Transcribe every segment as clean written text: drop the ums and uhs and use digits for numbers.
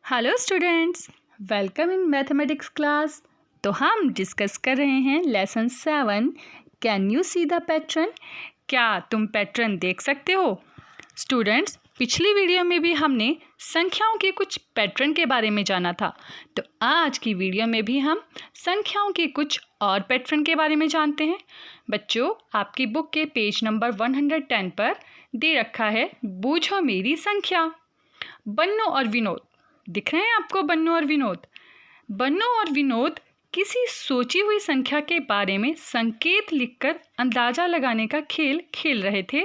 Hello students, welcome in mathematics class. तो हम discuss कर रहे हैं lesson 7। Can you see the pattern? क्या तुम पैटर्न देख सकते हो? स्टूडेंट्स, पिछली वीडियो में भी हमने संख्याओं के कुछ पैटर्न के बारे में जाना था। तो आज की वीडियो में भी हम संख्याओं के कुछ और पैटर्न के बारे में जानते हैं। बच्चों, आपकी बुक के पेज नंबर 110 पर दे रखा है बूझो मेरी संख्या। बन्नू और विनोद दिख रहे हैं आपको। बन्नू और विनोद किसी सोची हुई संख्या के बारे में संकेत लिखकर अंदाजा लगाने का खेल खेल रहे थे।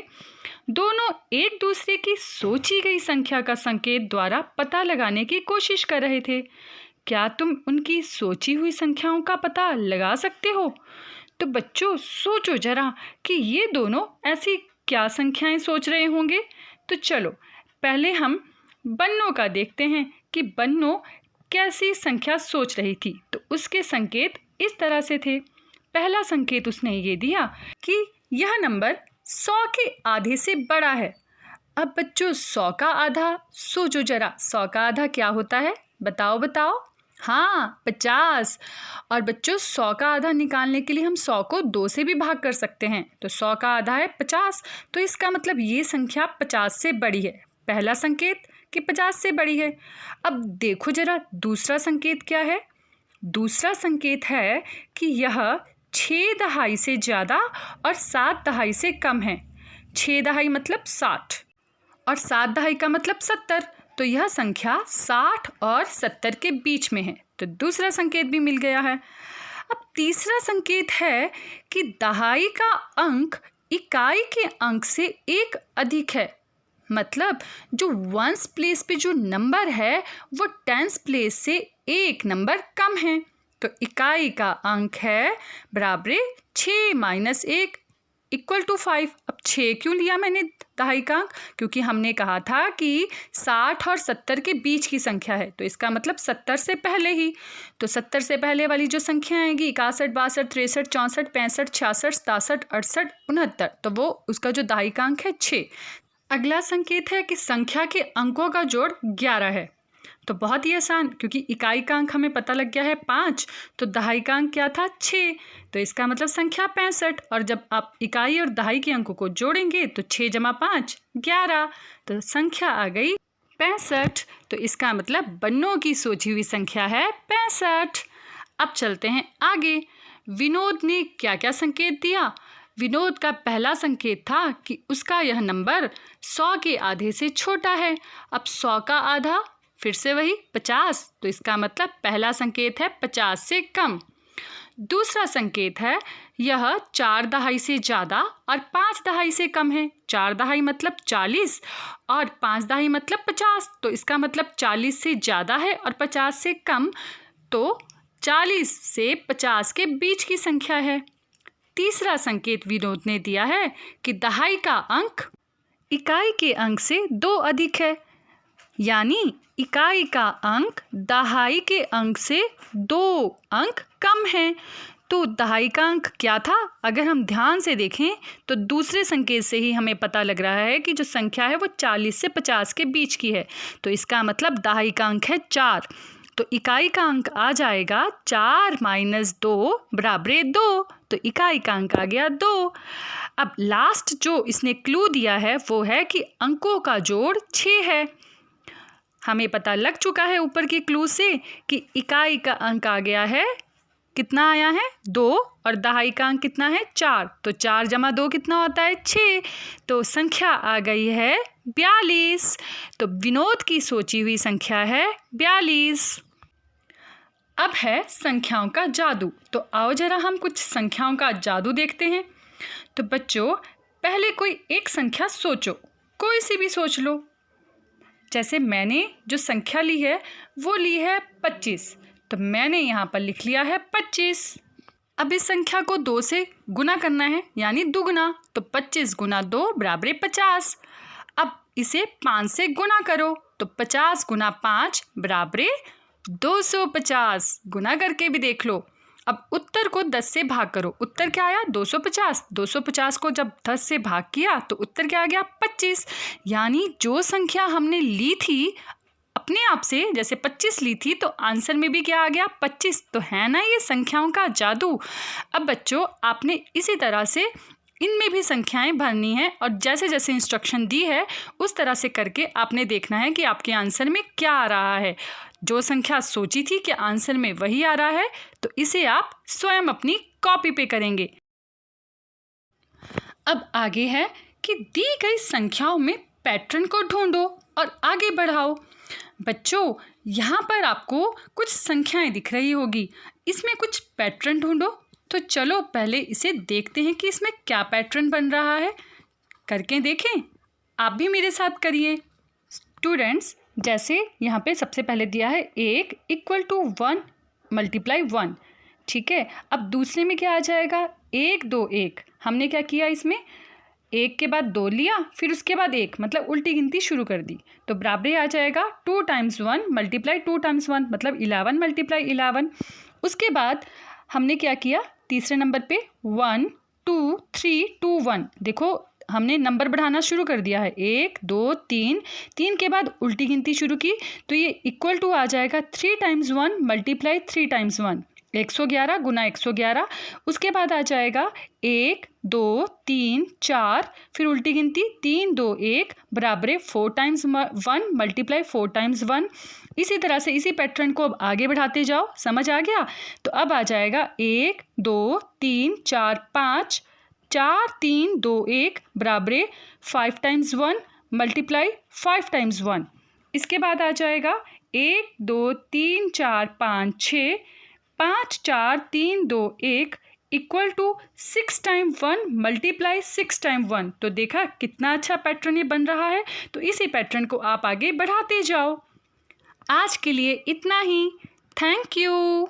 दोनों एक दूसरे की सोची गई संख्या का संकेत द्वारा पता लगाने की कोशिश कर रहे थे। क्या तुम उनकी सोची हुई संख्याओं का पता लगा सकते हो? तो बच्चों, सोचो जरा कि ये दोनों ऐसी क्या संख्याएं सोच रहे होंगे। तो चलो पहले हम बन्नू का देखते हैं कि बन्नू कैसी संख्या सोच रही थी। तो उसके संकेत इस तरह से थे। पहला संकेत उसने ये दिया कि यह नंबर 100 के आधे से बड़ा है। अब बच्चों, 100 का आधा सोचो जरा, 100 का आधा क्या होता है? बताओ। हाँ, 50। और बच्चों, 100 का आधा निकालने के लिए हम 100 को 2 से भी भाग कर सकते हैं। तो 100 का आधा है 50। तो इसका मतलब ये संख्या 50 से बड़ी है। पहला संकेत कि 50 से बड़ी है। अब देखो जरा दूसरा संकेत क्या है। दूसरा संकेत है कि यह 6 दहाई से ज़्यादा और 7 दहाई से कम है। 6 दहाई मतलब 60 और 7 दहाई का मतलब 70। तो यह संख्या 60 और 70 के बीच में है। तो दूसरा संकेत भी मिल गया है। अब तीसरा संकेत है कि दहाई का अंक इकाई के अंक से 1 अधिक है। मतलब जो वंस प्लेस पे जो नंबर है वो टेंस प्लेस से 1 नंबर कम है। तो इकाई का अंक है बराबर 6 - 1 = 5। अब 6 क्यों लिया मैंने दहाई का अंक? क्योंकि हमने कहा था कि 60 और 70 के बीच की संख्या है। तो इसका मतलब 70 से पहले ही। तो 70 से पहले वाली जो संख्या आएगी 61, 62, 63, 64, 65, 66, 67, 68, 69, तो वो उसका जो दहाई का अंक है 6। अगला संकेत है कि संख्या के अंकों का जोड़ 11 है। तो बहुत ही आसान, क्योंकि इकाई का अंक हमें पता लग गया है 5, तो दहाई का अंक क्या था? 6। तो इसका मतलब संख्या 65। और जब आप इकाई और दहाई के अंकों को जोड़ेंगे तो 6 + 5 = 11। तो संख्या आ गई 65। तो इसका मतलब बन्नू की सोची हुई संख्या है 65। अब चलते हैं आगे। विनोद ने क्या क्या संकेत दिया? विनोद का पहला संकेत था कि उसका यह नंबर 100 के आधे से छोटा है। अब 100 का आधा फिर से वही 50। तो इसका मतलब पहला संकेत है 50 से कम। दूसरा संकेत है यह 4 दहाई से ज़्यादा और 5 दहाई से कम है। 4 दहाई मतलब 40 और 5 दहाई मतलब 50। तो इसका मतलब 40 से ज़्यादा है और 50 से कम। तो 40 से 50 के बीच की संख्या है। तीसरा संकेत विनोद ने दिया है कि दहाई का अंक इकाई के अंक से 2 अधिक है। यानी इकाई का अंक दहाई के अंक से 2 अंक कम है। तो दहाई का अंक क्या था? अगर हम ध्यान से देखें तो दूसरे संकेत से ही हमें पता लग रहा है कि जो संख्या है वो 40 से 50 के बीच की है। तो इसका मतलब दहाई का अंक है 4। तो इकाई का अंक आ जाएगा 4 - 2 = 2। तो इकाई का अंक आ गया 2। अब लास्ट जो इसने क्लू दिया है वो है कि अंकों का जोड़ 6 है। हमें पता लग चुका है ऊपर की क्लू से कि इकाई का अंक आ गया है, कितना आया है? 2। और दहाई का अंक कितना है? 4। तो 4 + 2 कितना होता है? 6। तो संख्या आ गई है 42। तो विनोद की सोची हुई संख्या है 42। अब है संख्याओं का जादू। तो आओ जरा हम कुछ संख्याओं का जादू देखते हैं। तो बच्चों, पहले कोई एक संख्या सोचो, कोई सी भी सोच लो। जैसे मैंने जो संख्या ली है वो ली है 25। तो मैंने यहाँ पर लिख लिया है 25। अब इस संख्या को 2 से गुना करना है, यानी दुगुना। तो 25 × 2 = 50। अब इसे 5 से गुना करो। तो 50 × 5 = 250। गुना करके भी देख लो। अब उत्तर को 10 से भाग करो। उत्तर क्या आया? 250। 250 को जब 10 से भाग किया तो उत्तर क्या आ गया? 25। यानी जो संख्या हमने ली थी अपने आप से, जैसे 25 ली थी तो आंसर में भी क्या आ गया 25। तो है ना ये संख्याओं का जादू। अब बच्चों आपने इसी तरह से इनमें भी संख्याएं भरनी है और जैसे जैसे इंस्ट्रक्शन दी है उस तरह से करके आपने देखना है कि आपके आंसर में क्या आ रहा है। जो संख्या सोची थी कि आंसर में वही आ रहा है तो इसे आप स्वयं अपनी कॉपी पे करेंगे। अब आगे है कि दी गई संख्याओं में पैटर्न को ढूंढो और आगे बढ़ाओ। बच्चों यहाँ पर आपको कुछ संख्याएं दिख रही होगी, इसमें कुछ पैटर्न ढूंढो। तो चलो पहले इसे देखते हैं कि इसमें क्या पैटर्न बन रहा है, करके देखें। आप भी मेरे साथ करिए। स्टूडेंट्स जैसे यहाँ पे सबसे पहले दिया है 1 = 1 × 1, ठीक है। अब दूसरे में क्या आ जाएगा 1 2 1। हमने क्या किया, इसमें 1 के बाद 2 लिया, फिर उसके बाद 1, मतलब उल्टी गिनती शुरू कर दी। तो बराबर आ जाएगा 2 × 1 × 2 × 1, मतलब 11 × 11। उसके बाद हमने क्या किया, तीसरे नंबर पे 1 2 3 2 1। देखो हमने नंबर बढ़ाना शुरू कर दिया है, 1 2 3, 3 के बाद उल्टी गिनती शुरू की तो ये इक्वल टू आ जाएगा 3 × 1 × 3 × 1, 111 × 111। उसके बाद आ जाएगा 1 2 3 4, फिर उल्टी गिनती 3 2 1 बराबर 4 × 1 × 4 × 1। इसी तरह से इसी पैटर्न को अब आगे बढ़ाते जाओ। समझ आ गया? तो अब आ जाएगा 1 2 3 4 5, 4 3 2 1 बराबर 5 × 1 × 5 × 1। इसके बाद आ जाएगा 1 2 3 4 5 6, 5 4 3 2 1 इक्वल टू 6 × 1 × 6 × 1। तो देखा कितना अच्छा पैटर्न ये बन रहा है। तो इसी पैटर्न को आप आगे बढ़ाते जाओ। आज के लिए इतना ही। Thank you.